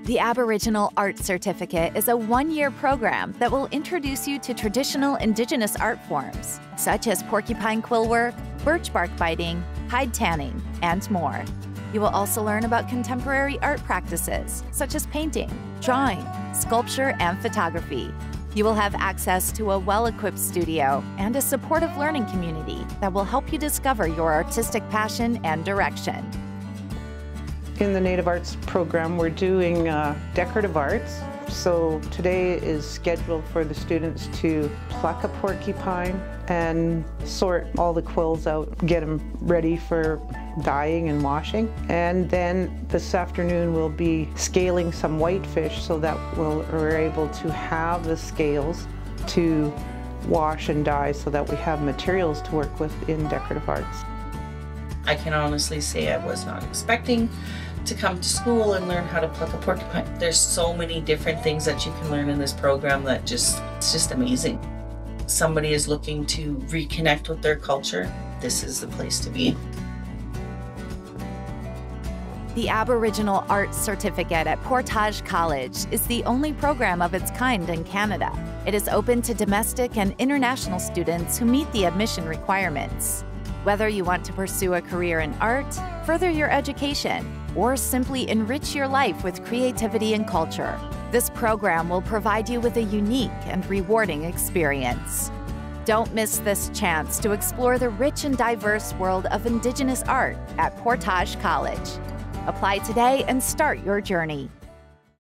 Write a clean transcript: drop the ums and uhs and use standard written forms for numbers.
The Aboriginal Arts Certificate is a one-year program that will introduce you to traditional Indigenous art forms, such as porcupine quill work, birch bark biting, hide tanning, and more. You will also learn about contemporary art practices, such as painting, drawing, sculpture, and photography. You will have access to a well-equipped studio and a supportive learning community that will help you discover your artistic passion and direction. In the Native Arts program, we're doing decorative arts. So today is scheduled for the students to pluck a porcupine and sort all the quills out, get them ready for dyeing and washing. And then this afternoon we'll be scaling some whitefish so that we're able to have the scales to wash and dye so that we have materials to work with in decorative arts. I can honestly say I was not expecting to come to school and learn how to pluck a porcupine. There's so many different things that you can learn in this program that it's just amazing. Somebody is looking to reconnect with their culture, this is the place to be. The Aboriginal Arts Certificate at Portage College is the only program of its kind in Canada. It is open to domestic and international students who meet the admission requirements. Whether you want to pursue a career in art, further your education, or simply enrich your life with creativity and culture, this program will provide you with a unique and rewarding experience. Don't miss this chance to explore the rich and diverse world of Indigenous art at Portage College. Apply today and start your journey.